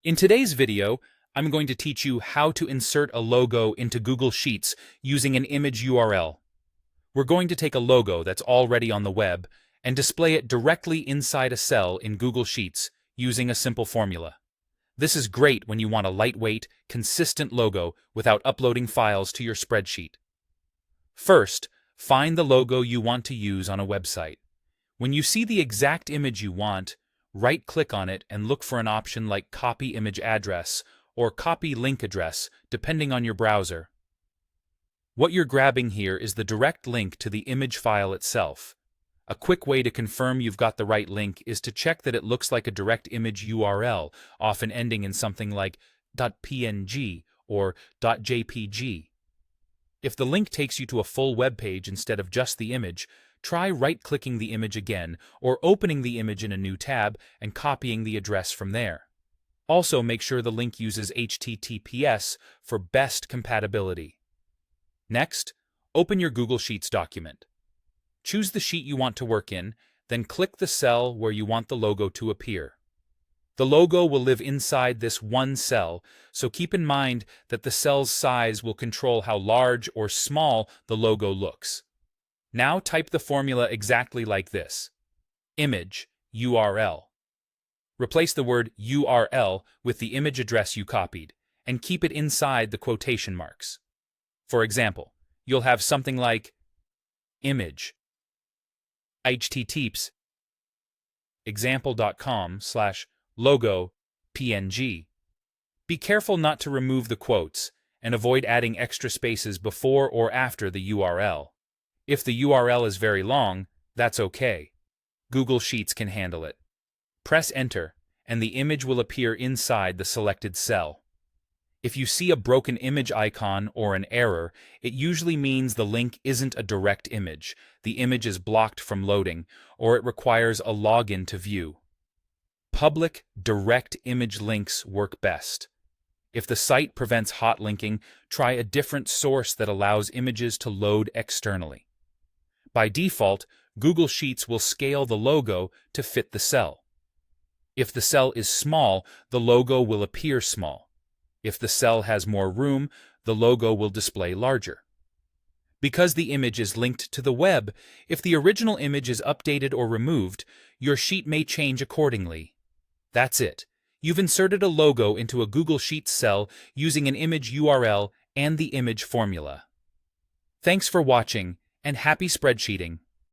In today's video, I'm going to teach you how to insert a logo into Google Sheets using an image URL. We're going to take a logo that's already on the web and display it directly inside a cell in Google Sheets using a simple formula. This is great when you want a lightweight, consistent logo without uploading files to your spreadsheet. First, find the logo you want to use on a website. When you see the exact image you want, right-click on it and look for an option like Copy Image Address or Copy Link Address, depending on your browser. What you're grabbing here is the direct link to the image file itself. A quick way to confirm you've got the right link is to check that it looks like a direct image URL, often ending in something like .png or .jpg. If the link takes you to a full web page instead of just the image, try right-clicking the image again or opening the image in a new tab and copying the address from there. Also, make sure the link uses HTTPS for best compatibility. Next, open your Google Sheets document. Choose the sheet you want to work in, then click the cell where you want the logo to appear. The logo will live inside this one cell, so keep in mind that the cell's size will control how large or small the logo looks. Now type the formula exactly like this: image URL. Replace the word URL with the image address you copied, and keep it inside the quotation marks. For example, you'll have something like image https example.com/logo png. Be careful not to remove the quotes and avoid adding extra spaces before or after the URL. If the URL is very long, that's okay. Google Sheets can handle it. Press Enter, and the image will appear inside the selected cell. If you see a broken image icon or an error, it usually means the link isn't a direct image, the image is blocked from loading, or it requires a login to view. Public, direct image links work best. If the site prevents hot linking, try a different source that allows images to load externally. By default, Google Sheets will scale the logo to fit the cell. If the cell is small, the logo will appear small. If the cell has more room, the logo will display larger. Because the image is linked to the web, if the original image is updated or removed, your sheet may change accordingly. That's it. You've inserted a logo into a Google Sheets cell using an image URL and the image formula. Thanks for watching, and happy spreadsheeting!